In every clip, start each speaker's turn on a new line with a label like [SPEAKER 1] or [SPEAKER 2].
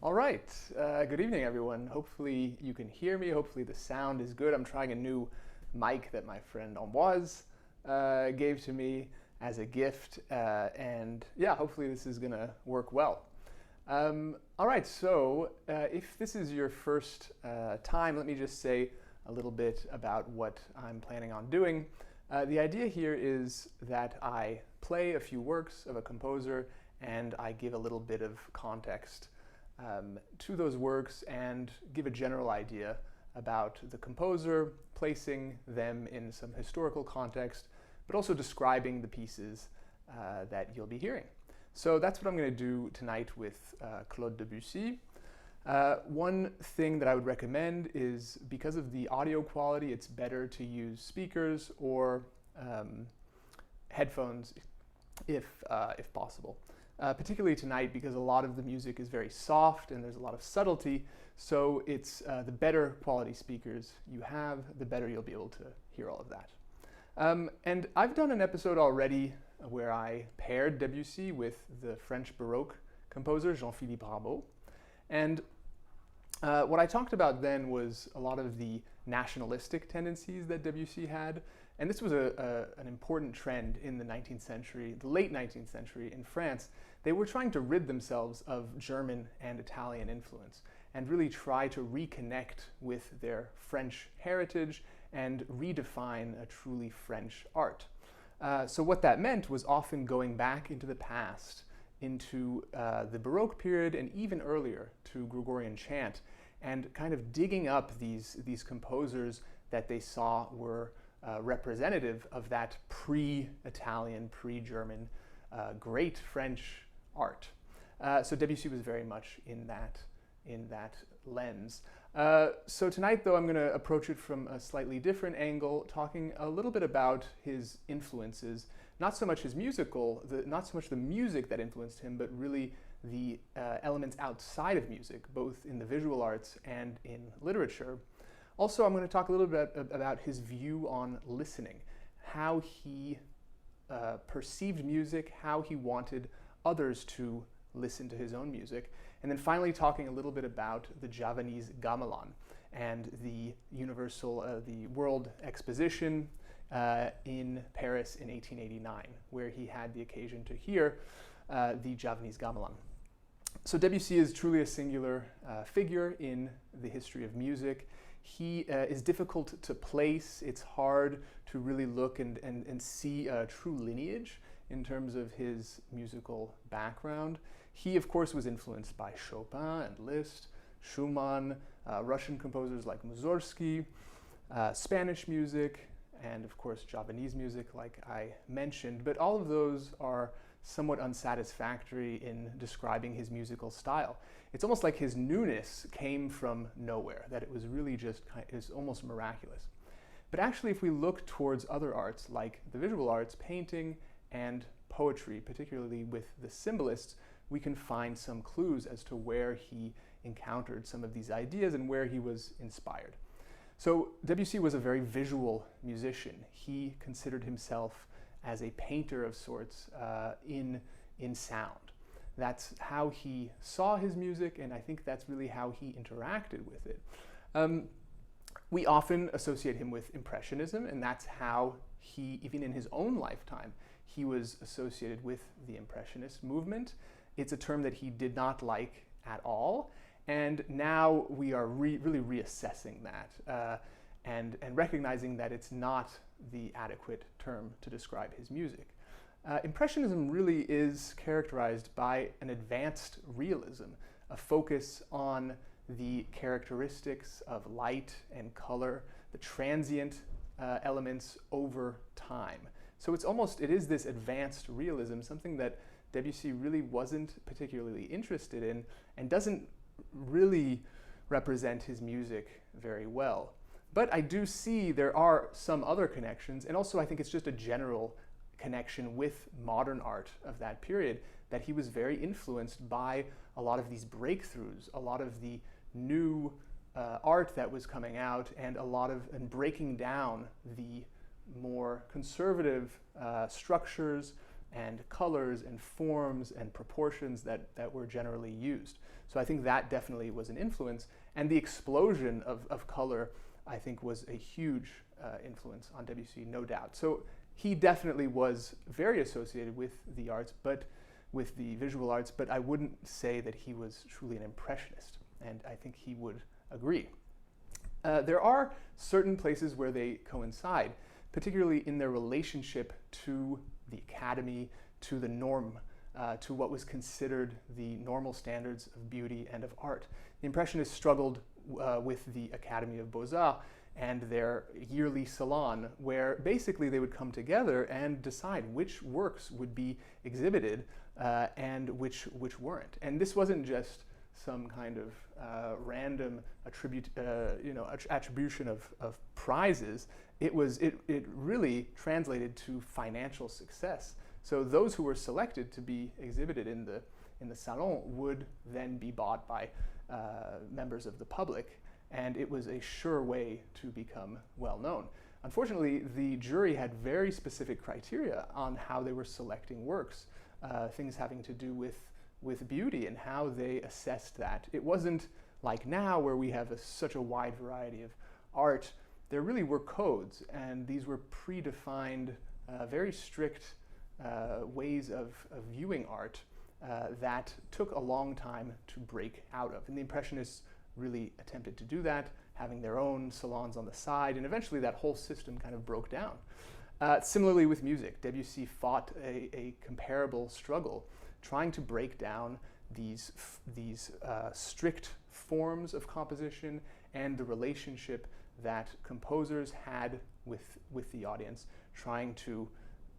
[SPEAKER 1] All right. Good evening, everyone. Hopefully you can hear me. Hopefully the sound is good. I'm trying a new mic that my friend Ambroise gave to me as a gift. And yeah, hopefully this is going to work well. All right, so if this is your first time, let me just say a little bit about what I'm planning on doing. The idea here is that I play a few works of a composer and I give a little bit of context to those works and give a general idea about the composer, placing them in some historical context, but also describing the pieces that you'll be hearing. So that's what I'm going to do tonight with Claude Debussy. One thing that I would recommend is, because of the audio quality, it's better to use speakers or headphones if possible. Particularly tonight, because a lot of the music is very soft and there's a lot of subtlety, so it's the better quality speakers you have, the better you'll be able to hear all of that. And I've done an episode already where I paired Debussy with the French Baroque composer Jean-Philippe Rameau. And what I talked about then was a lot of the nationalistic tendencies that Debussy had. And this was an important trend in the 19th century, the late 19th century in France. They were trying to rid themselves of German and Italian influence and really try to reconnect with their French heritage and redefine a truly French art. So what that meant was often going back into the past, into the Baroque period and even earlier to Gregorian chant, and kind of digging up these composers that they saw were representative of that pre-Italian, pre-German, great French art. So Debussy was very much in that lens. So tonight, though, I'm going to approach it from a slightly different angle, talking a little bit about his influences, not so much his musical, not so much the music that influenced him, but really the elements outside of music, both in the visual arts and in literature. Also, I'm going to talk a little bit about his view on listening, how he perceived music, how he wanted others to listen to his own music, and then finally talking a little bit about the Javanese gamelan and the the World Exposition in Paris in 1889, where he had the occasion to hear the Javanese gamelan. So Debussy is truly a singular figure in the history of music. He is difficult to place. It's hard to really look and see a true lineage in terms of his musical background. He, of course, was influenced by Chopin and Liszt, Schumann, Russian composers like Mussorgsky, Spanish music, and of course Javanese music, like I mentioned. But all of those are somewhat unsatisfactory in describing his musical style. It's almost like his newness came from nowhere, that it was really just is almost miraculous. But actually, if we look towards other arts like the visual arts, painting and poetry, particularly with the symbolists, we can find some clues as to where he encountered some of these ideas and where he was inspired. So Debussy was a very visual musician. He considered himself as a painter of sorts in sound. That's how he saw his music, and I think that's really how he interacted with it. We often associate him with Impressionism, and that's how he, even in his own lifetime, he was associated with the Impressionist movement. It's a term that he did not like at all, and now we are really reassessing that and recognizing that it's not the adequate term to describe his music. Impressionism really is characterized by an advanced realism, a focus on the characteristics of light and color, the transient elements over time. So it is this advanced realism, something that Debussy really wasn't particularly interested in and doesn't really represent his music very well. But I do see there are some other connections, and also I think it's just a general connection with modern art of that period, that he was very influenced by a lot of these breakthroughs, a lot of the new art that was coming out, and breaking down the more conservative structures, and colors and forms and proportions that were generally used. So I think that definitely was an influence, and the explosion of color, I think, was a huge influence on Debussy, no doubt. So he definitely was very associated with the arts, but with the visual arts, but I wouldn't say that he was truly an impressionist, and I think he would agree. There are certain places where they coincide, particularly in their relationship to the academy, to the norm, to what was considered the normal standards of beauty and of art. The Impressionists struggled with the Academy of Beaux-Arts and their yearly salon, where basically they would come together and decide which works would be exhibited and which weren't. And this wasn't just some kind of random attribution of prizes. It really translated to financial success. So those who were selected to be exhibited in the salon would then be bought by members of the public, and it was a sure way to become well known. Unfortunately, the jury had very specific criteria on how they were selecting works, things having to do with beauty and how they assessed that. It wasn't like now where we have such a wide variety of art. There really were codes, and these were predefined, very strict ways of viewing art that took a long time to break out of. And the Impressionists really attempted to do that, having their own salons on the side, and eventually that whole system kind of broke down. Similarly with music, Debussy fought a comparable struggle, trying to break down these strict forms of composition and the relationship that composers had with the audience, trying to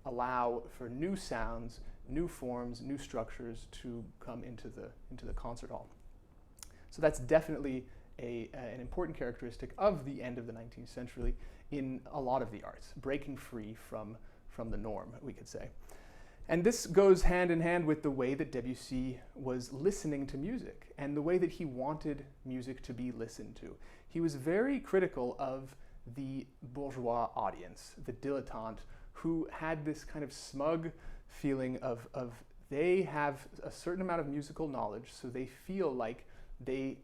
[SPEAKER 1] allow for new sounds, new forms, new structures to come into the concert hall. So that's definitely an important characteristic of the end of the 19th century in a lot of the arts, breaking free from the norm, we could say. And this goes hand in hand with the way that Debussy was listening to music and the way that he wanted music to be listened to. He was very critical of the bourgeois audience, the dilettante, who had this kind of smug feeling of they have a certain amount of musical knowledge, so they feel like they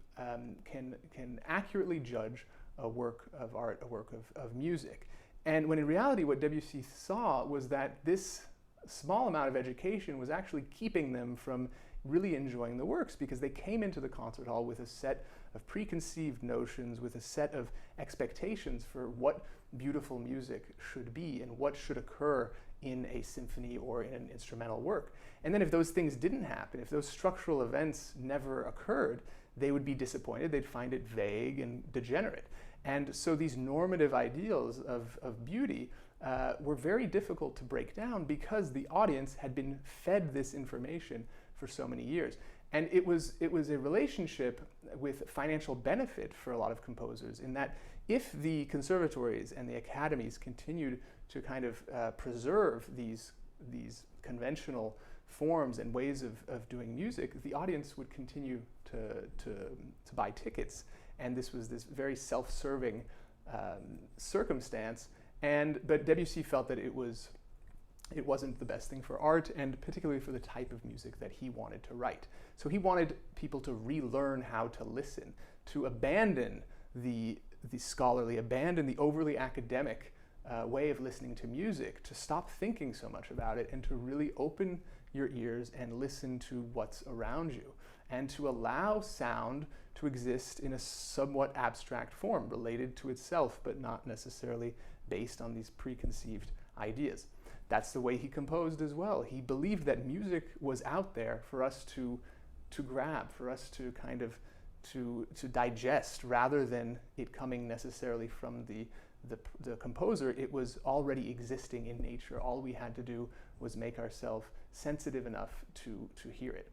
[SPEAKER 1] can accurately judge a work of art, a work of music. And when in reality what Debussy saw was that this small amount of education was actually keeping them from really enjoying the works, because they came into the concert hall with a set of preconceived notions, with a set of expectations for what beautiful music should be and what should occur in a symphony or in an instrumental work. And then if those things didn't happen, if those structural events never occurred, they would be disappointed, they'd find it vague and degenerate. And so these normative ideals of beauty were very difficult to break down because the audience had been fed this information for so many years. And it was a relationship with financial benefit for a lot of composers, in that if the conservatories and the academies continued to kind of preserve these conventional forms and ways of doing music, the audience would continue to buy tickets. And this was this very self-serving circumstance. But Debussy felt that it wasn't the best thing for art, and particularly for the type of music that he wanted to write. So he wanted people to relearn how to listen, to abandon the scholarly, abandon the overly academic way of listening to music, to stop thinking so much about it, and to really open your ears and listen to what's around you, and to allow sound to exist in a somewhat abstract form, related to itself, but not necessarily based on these preconceived ideas. That's the way he composed as well. He believed that music was out there for us to grab, for us to kind of to digest, rather than it coming necessarily from the composer. It was already existing in nature. All we had to do was make ourselves sensitive enough to hear it.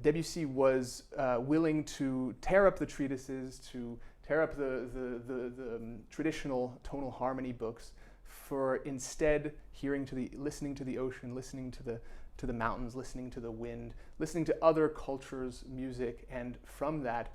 [SPEAKER 1] Debussy was willing to tear up the treatises, to tear up the traditional tonal harmony books, for instead listening to the ocean, listening to the mountains, listening to the wind, listening to other cultures' music, and from that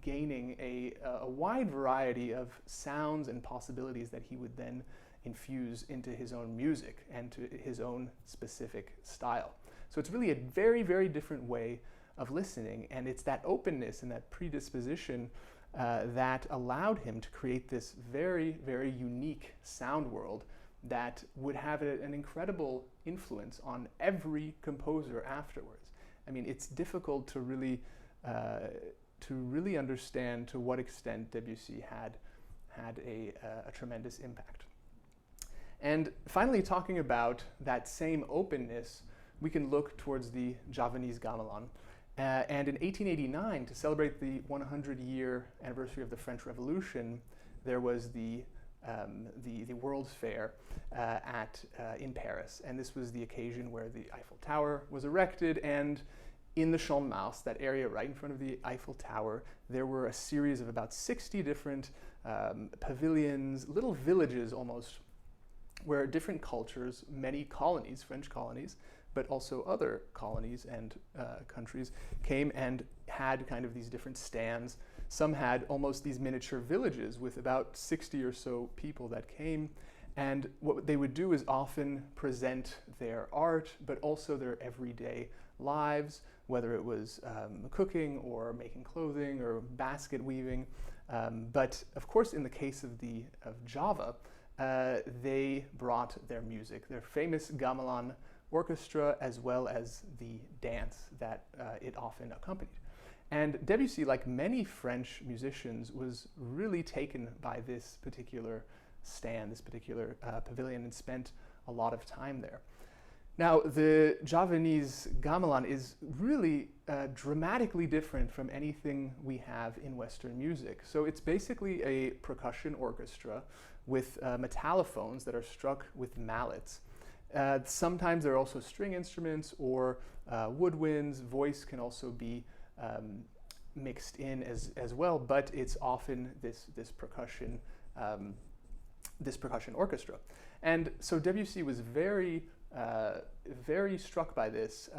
[SPEAKER 1] gaining a wide variety of sounds and possibilities that he would then infuse into his own music and to his own specific style. So it's really a very, very different way of listening, and it's that openness and that predisposition that allowed him to create this very, very unique sound world that would have an incredible influence on every composer afterwards. I mean, it's difficult to really understand to what extent Debussy had a tremendous impact. And finally, talking about that same openness, we can look towards the Javanese gamelan. And in 1889, to celebrate the 100-year anniversary of the French Revolution, there was the World's Fair in Paris. And this was the occasion where the Eiffel Tower was erected, and in the Champ de Mars, that area right in front of the Eiffel Tower, there were a series of about 60 different pavilions, little villages almost, where different cultures, many colonies, French colonies, but also other colonies and countries came and had kind of these different stands. Some had almost these miniature villages with about 60 or so people that came. And what they would do is often present their art, but also their everyday lives, whether it was cooking or making clothing or basket weaving. But of course, in the case of Java, they brought their music, their famous gamelan orchestra, as well as the dance that it often accompanied. And Debussy, like many French musicians, was really taken by this particular stand, this particular pavilion, and spent a lot of time there. Now, the Javanese gamelan is really dramatically different from anything we have in Western music. So it's basically a percussion orchestra with metallophones that are struck with mallets. Sometimes there are also string instruments or woodwinds. Voice can also be mixed in as well, but it's often this percussion orchestra. And so Debussy was very struck by this.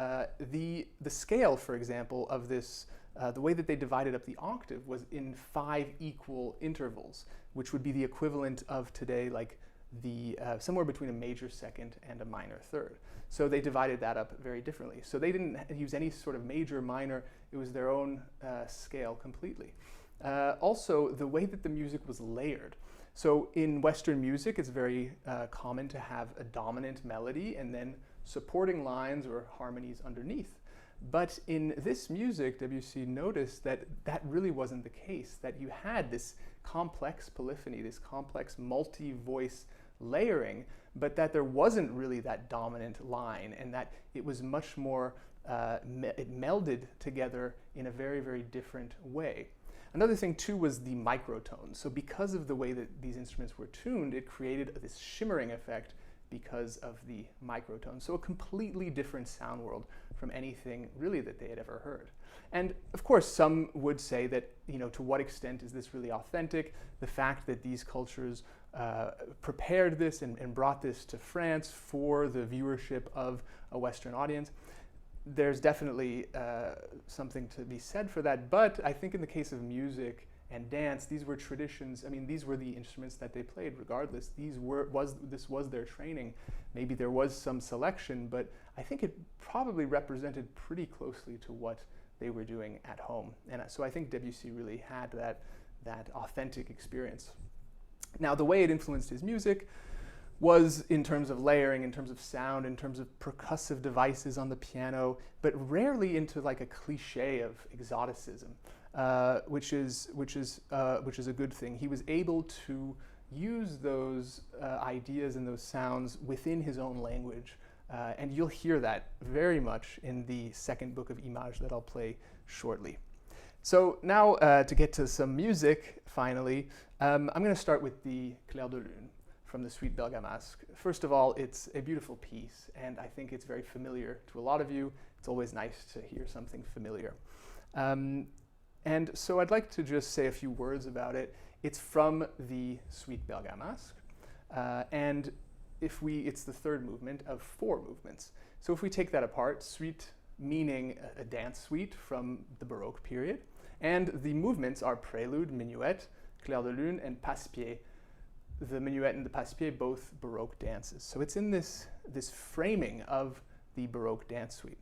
[SPEAKER 1] The scale, for example, of this, the way that they divided up the octave was in 5 equal intervals, which would be the equivalent of today, like somewhere between a major second and a minor third. So they divided that up very differently. So they didn't use any sort of major, minor. It was their own scale completely. Also, the way that the music was layered. So in Western music, it's very common to have a dominant melody and then supporting lines or harmonies underneath. But in this music, Debussy noticed that that really wasn't the case, that you had this complex polyphony, this complex multi-voice layering, but that there wasn't really that dominant line, and that it was much more, it melded together in a very, very different way. Another thing too was the microtones. So because of the way that these instruments were tuned, it created this shimmering effect because of the microtones. So a completely different sound world from anything really that they had ever heard. And of course, some would say that, to what extent is this really authentic? The fact that these cultures prepared this and brought this to France for the viewership of a Western audience, there's definitely something to be said for that. But I think in the case of music and dance, these were traditions. I mean, these were the instruments that they played regardless. This was their training. Maybe there was some selection, but I think it probably represented pretty closely to what they were doing at home. And so I think Debussy really had that authentic experience. Now, the way it influenced his music was in terms of layering, in terms of sound, in terms of percussive devices on the piano, but rarely into like a cliche of exoticism, which is a good thing. He was able to use those ideas and those sounds within his own language, and you'll hear that very much in the second book of Images that I'll play shortly. So now to get to some music, finally, I'm going to start with the Clair de Lune from the Suite Bergamasque. First of all, it's a beautiful piece, and I think it's very familiar to a lot of you. It's always nice to hear something familiar. And so I'd like to just say a few words about it. It's from the Suite Bergamasque, and it's the third movement of 4 movements. So if we take that apart, suite meaning a dance suite from the Baroque period, and the movements are prelude, minuet, clair de lune, and passe-pied. the minuet and the passe-pied, both Baroque dances. So it's in this framing of the Baroque dance suite.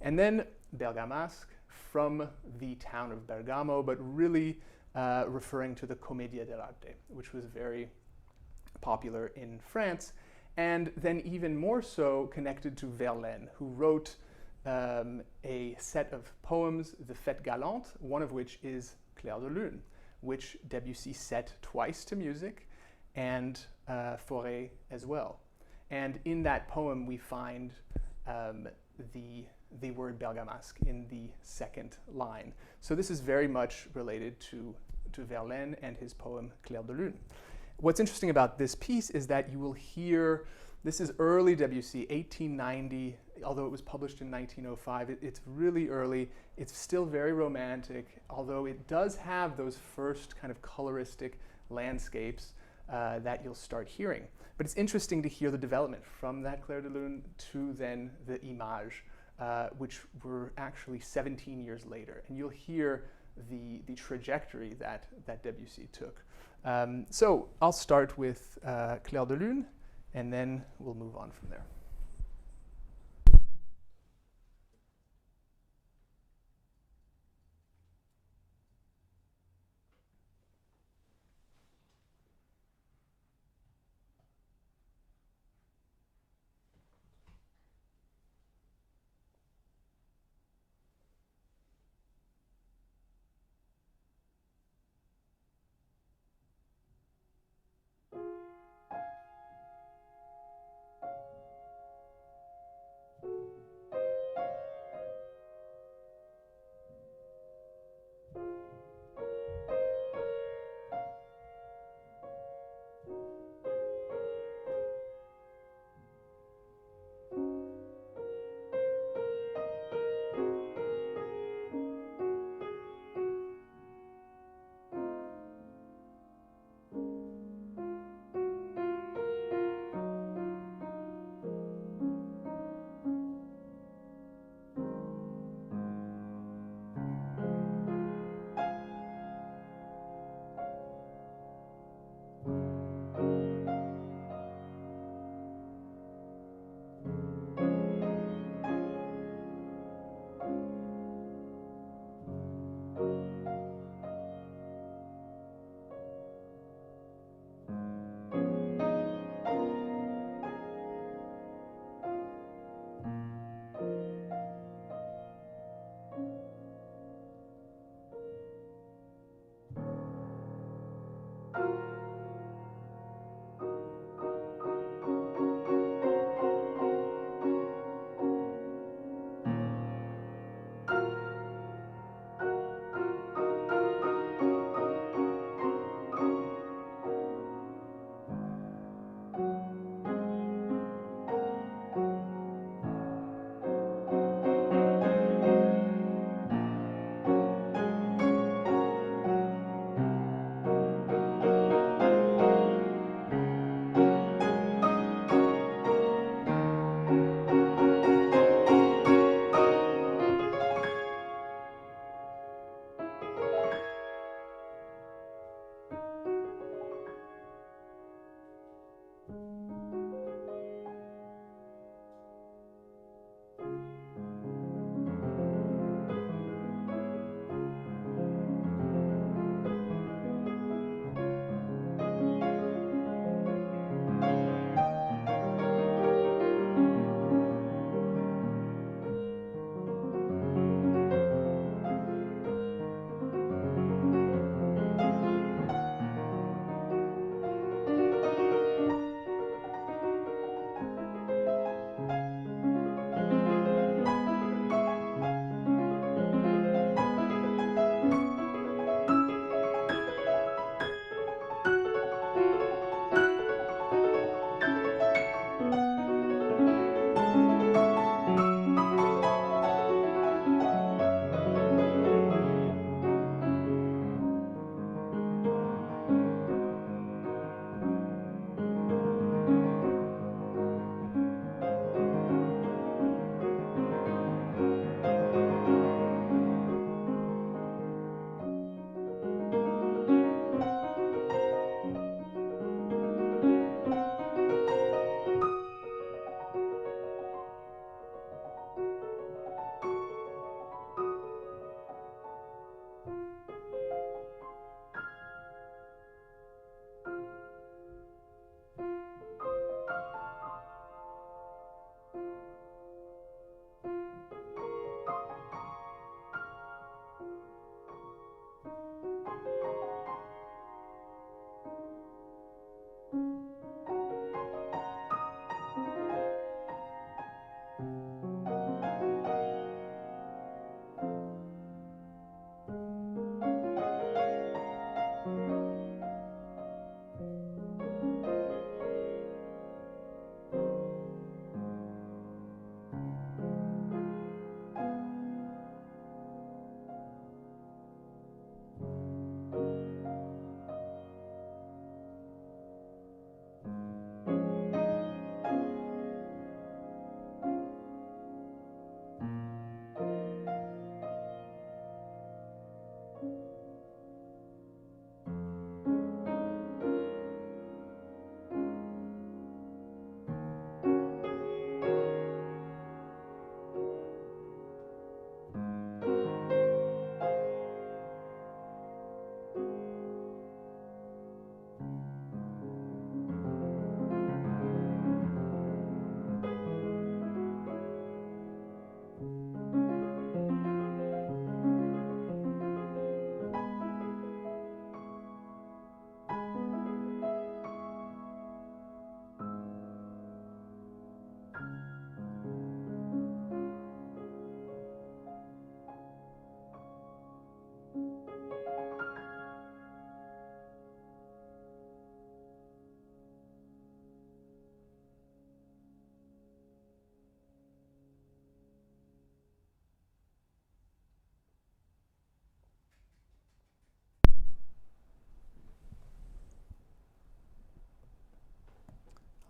[SPEAKER 1] And then Bergamasque, from the town of Bergamo, but really referring to the Commedia dell'arte, which was very popular in France, and then even more so connected to Verlaine, who wrote a set of poems, the Fête Galante, one of which is Clair de Lune, which Debussy set twice to music, and Fauré as well. And in that poem we find the word Bergamasque in the second line. So this is very much related to Verlaine and his poem Clair de Lune. What's interesting about this piece is that you will hear, this is early Debussy, 1890, although it was published in 1905, it's really early. It's still very romantic, although it does have those first kind of coloristic landscapes that you'll start hearing. But it's interesting to hear the development from that Clair de Lune to then the Images, which were actually 17 years later. And you'll hear the trajectory that Debussy took. So I'll start with Clair de Lune, and then we'll move on from there.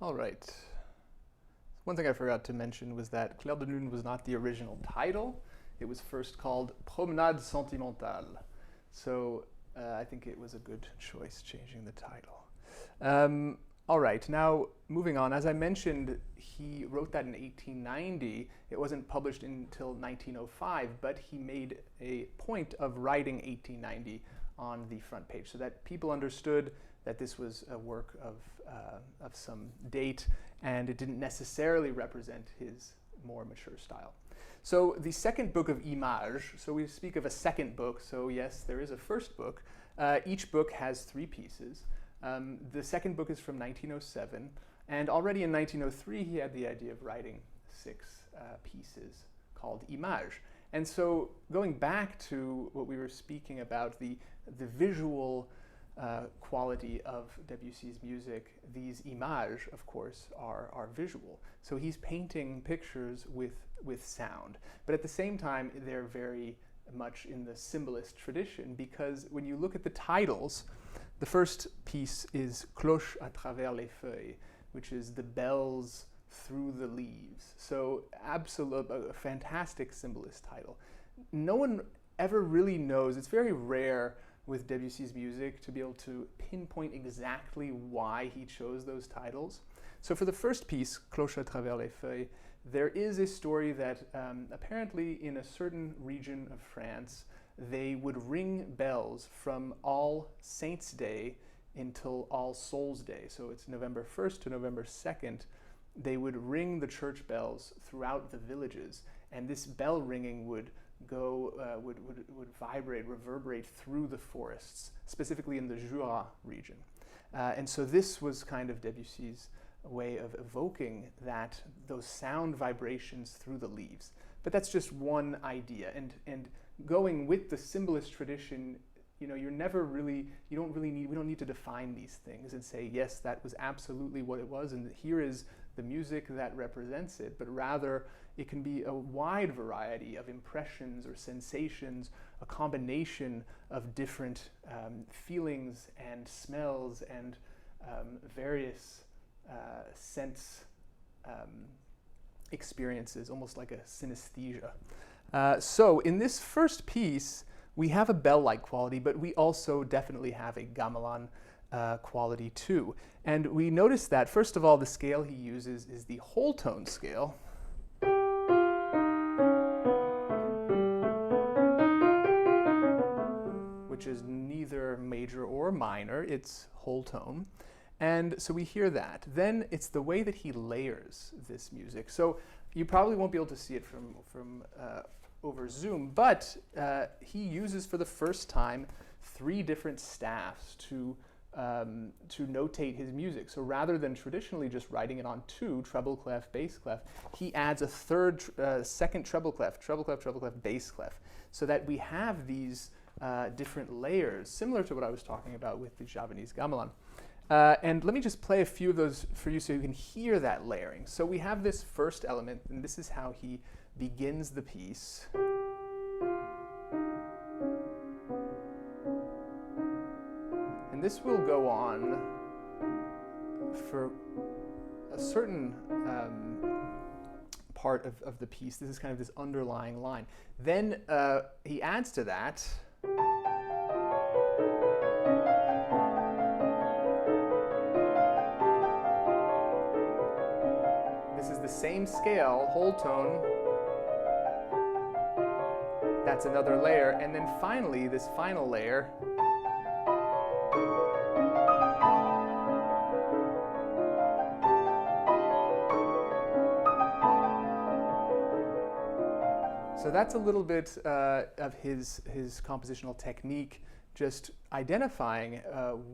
[SPEAKER 1] All right. One thing I forgot to mention was that Clair de Lune was not the original title. It was first called Promenade Sentimentale. So I think it was a good choice changing the title. All right, now moving on. As I mentioned, he wrote that in 1890. It wasn't published until 1905, but he made a point of writing 1890 on the front page so that people understood that this was a work of some date and it didn't necessarily represent his more mature style. So the second book of Images, so we speak of a second book, so yes, there is a first book. Each book has 3 pieces. The second book is from 1907, and already in 1903 he had the idea of writing 6 pieces called Images. And so going back to what we were speaking about, the visual quality of Debussy's music, these images, of course, are visual. So he's painting pictures with sound. But at the same time, they're very much in the symbolist tradition, because when you look at the titles, the first piece is Cloche à travers les feuilles, which is the bells through the leaves. So a fantastic symbolist title. No one ever really knows, it's very rare with Debussy's music to be able to pinpoint exactly why he chose those titles. So for the first piece, Cloche à travers les feuilles, there is a story that apparently in a certain region of France, they would ring bells from All Saints' Day until All Souls' Day. So it's November 1st to November 2nd. They would ring the church bells throughout the villages, and this bell ringing would vibrate, reverberate through the forests, specifically in the Jura region. And so this was kind of Debussy's way of evoking those sound vibrations through the leaves. But that's just one idea. And going with the symbolist tradition, you know, we don't need to define these things and say, yes, that was absolutely what it was, and here is the music that represents it, but rather it can be a wide variety of impressions or sensations, a combination of different feelings and smells and various sense experiences, almost like a synesthesia. So in this first piece, we have a bell-like quality, but we also definitely have a gamelan quality too. And we notice that, first of all, the scale he uses is the whole tone scale. Which is neither major or minor, it's whole tone. And so we hear that. Then it's the way that he layers this music. So you probably won't be able to see it from over Zoom, but he uses for the first time 3 different staffs to notate his music. So rather than traditionally just writing it on 2, treble clef, bass clef, he adds a second treble clef, bass clef, so that we have these different layers, similar to what I was talking about with the Javanese gamelan. And let me just play a few of those for you so you can hear that layering. So we have this first element, and this is how he begins the piece. And this will go on for a certain part of the piece. This is kind of this underlying line. Then he adds to that the same scale, whole tone. That's another layer. And then finally, this final layer. So that's a little bit of his compositional technique, just identifying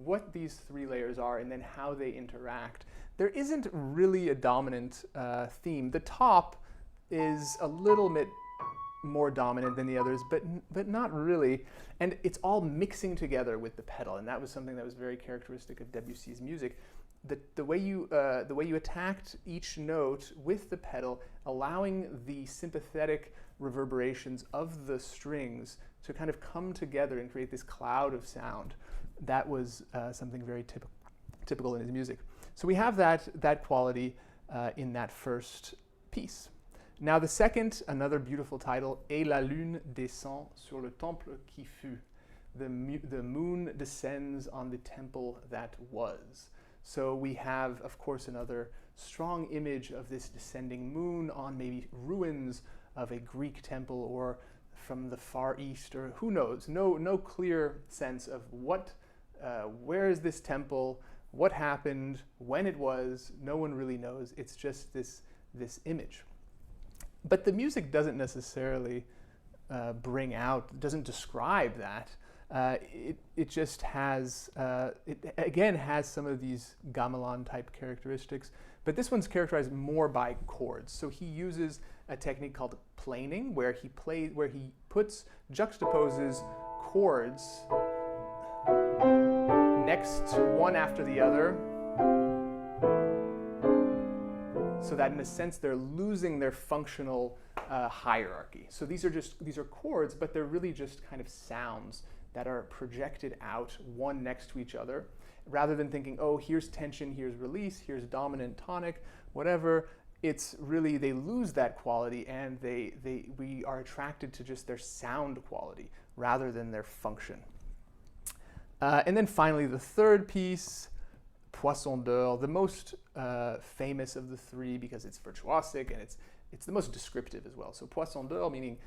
[SPEAKER 1] what these 3 layers are and then how they interact. There isn't really a dominant theme. The top is a little bit more dominant than the others, but not really. And it's all mixing together with the pedal, and that was something that was very characteristic of Debussy's music. The way you attacked each note with the pedal, allowing the sympathetic reverberations of the strings to kind of come together and create this cloud of sound. That was something very typical in his music. So we have that quality in that first piece. Now the second, another beautiful title, Et la lune descend sur le temple qui fut. The moon descends on the temple that was. So we have, of course, another strong image of this descending moon on maybe ruins of a Greek temple or from the Far East, or who knows. No clear sense of where is this temple, what happened, when it was. No one really knows. It's just this image. But the music doesn't necessarily doesn't describe that. It just has, it again has some of these gamelan type characteristics, but this one's characterized more by chords. So he uses a technique called planing, where he juxtaposes chords next one after the other, so that in a sense they're losing their functional hierarchy. So these are chords, but they're really just kind of sounds that are projected out one next to each other, rather than thinking, oh, here's tension, here's release, here's dominant, tonic, whatever. It's really, they lose that quality, and we are attracted to just their sound quality rather than their function. And then finally, the third piece, Poisson d'Or, the most famous of the three because it's virtuosic and it's the most descriptive as well. So Poisson d'Or meaning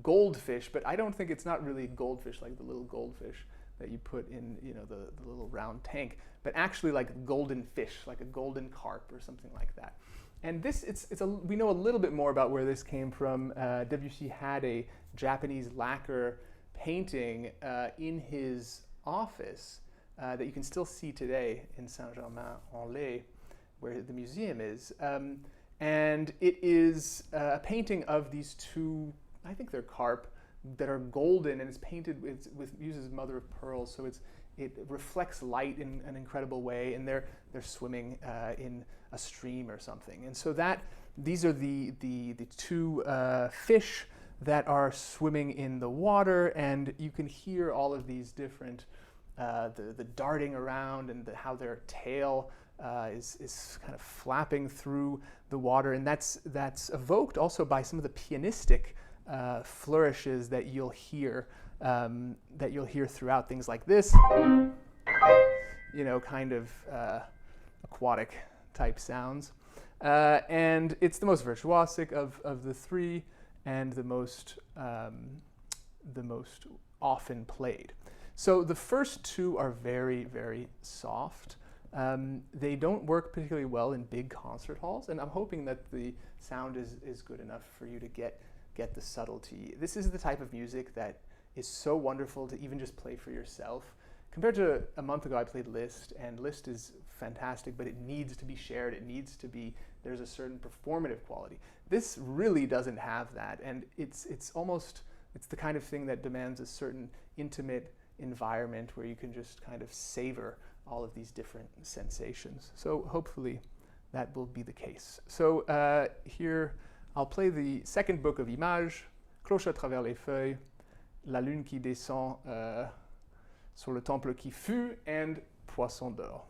[SPEAKER 1] goldfish, but I don't think it's not really goldfish like the little goldfish that you put in, the little round tank, but actually like a golden fish, like a golden carp or something like that. And this, we know a little bit more about where this came from. Debussy had a Japanese lacquer painting in his office that you can still see today in Saint-Germain-en-Laye, where the museum is. And it is a painting of these two, I think they're carp, that are golden, and it's painted uses mother of pearl, so it reflects light in an incredible way, and they're swimming in a stream or something. And so these are the two fish that are swimming in the water, and you can hear all of these different the darting around, and how their tail is kind of flapping through the water, and that's evoked also by some of the pianistic flourishes that you'll hear throughout, things like this, kind of aquatic type sounds, and it's the most virtuosic of the three, and the most often played. So the first two are very, very soft. They don't work particularly well in big concert halls, and I'm hoping that the sound is good enough for you to get the subtlety. This is the type of music that is so wonderful to even just play for yourself. Compared to a month ago, I played Liszt, and Liszt is fantastic, but it needs to be shared. There's a certain performative quality. This really doesn't have that, and it's the kind of thing that demands a certain intimate environment where you can just kind of savor all of these different sensations. So hopefully that will be the case. So here I'll play the second book of Images, Cloche à travers les feuilles, La lune qui descend sur le temple qui fut, and Poisson d'Or.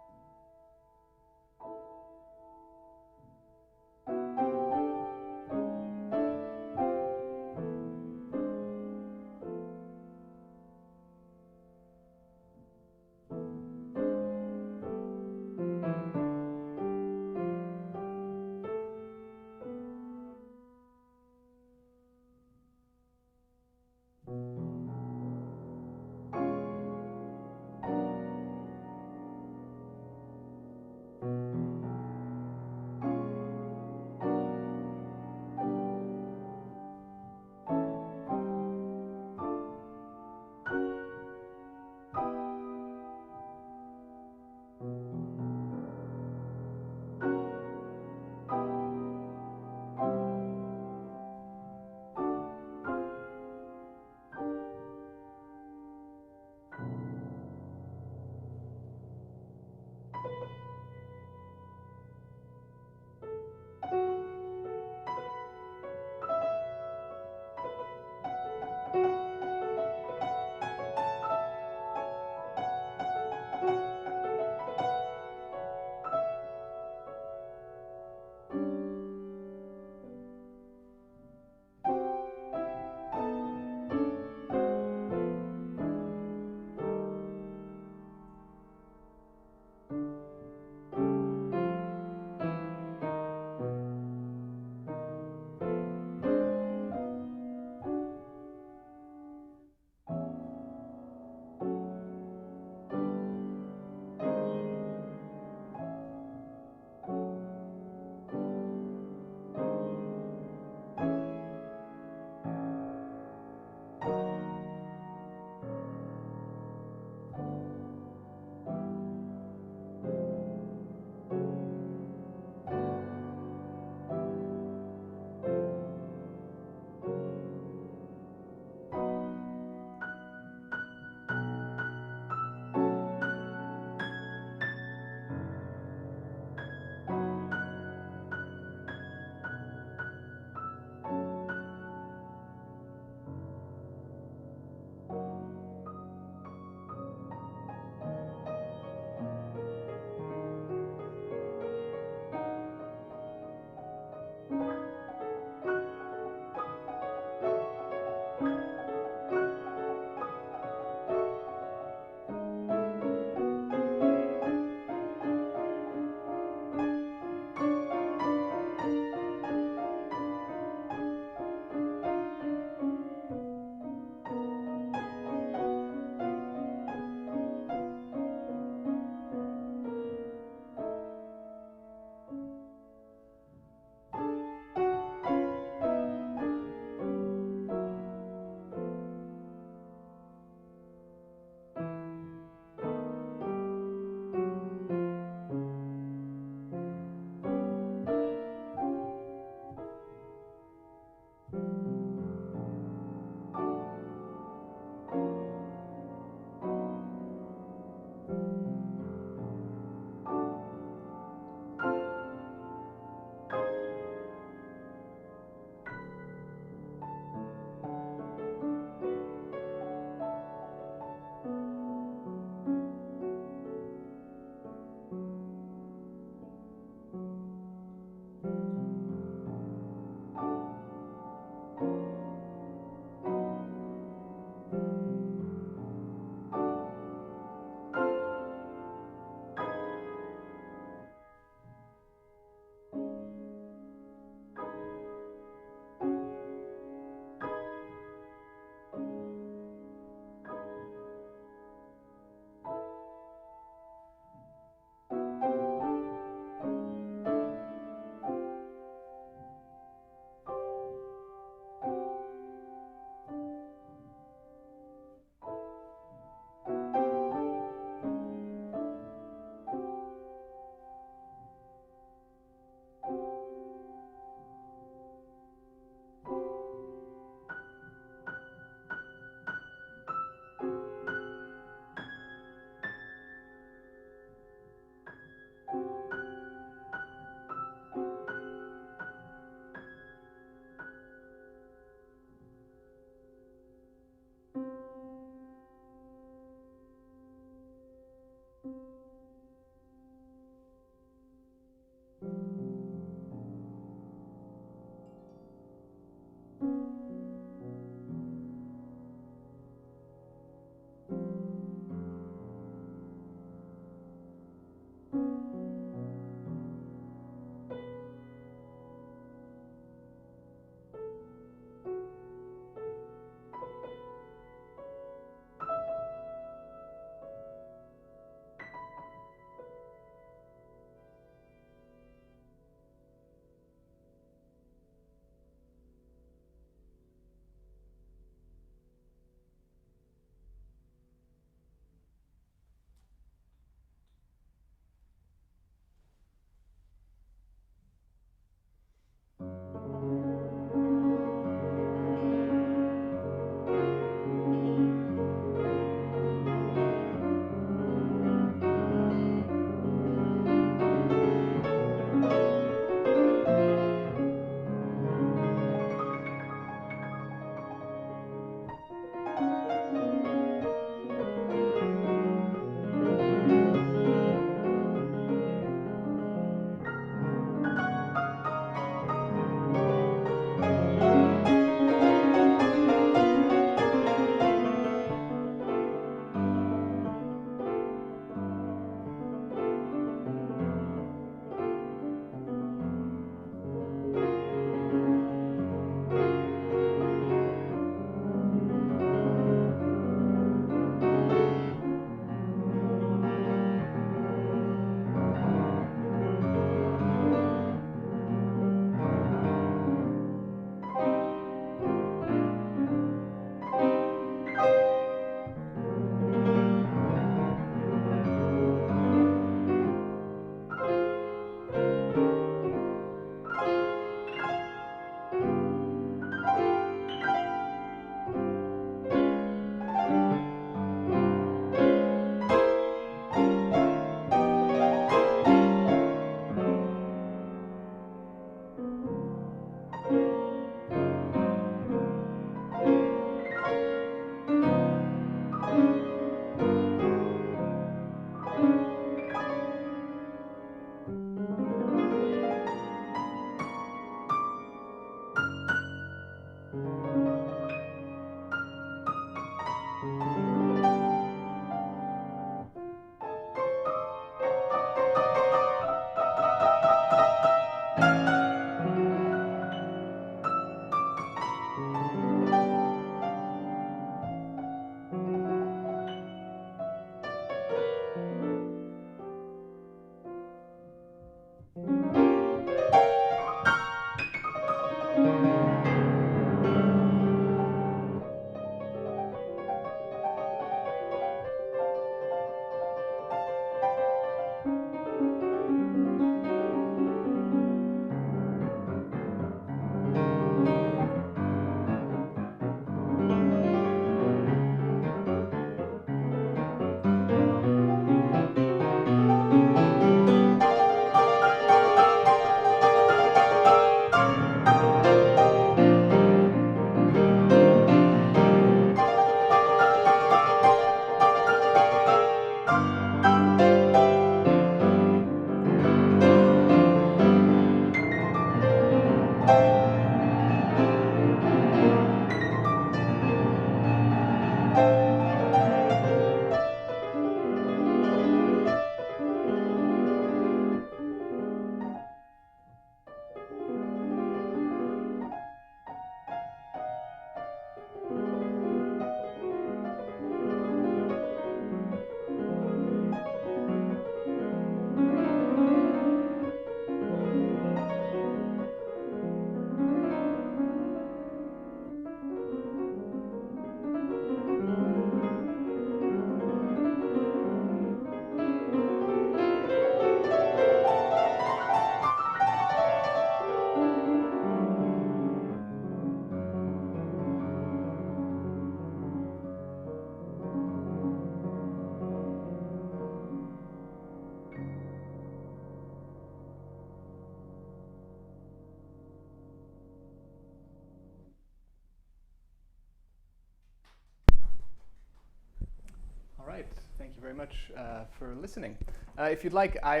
[SPEAKER 1] All right, thank you very much for listening. If you'd like, I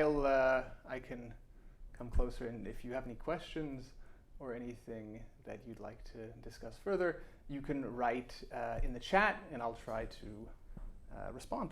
[SPEAKER 1] can come closer, and if you have any questions or anything that you'd like to discuss further, you can write in the chat, and I'll try to respond.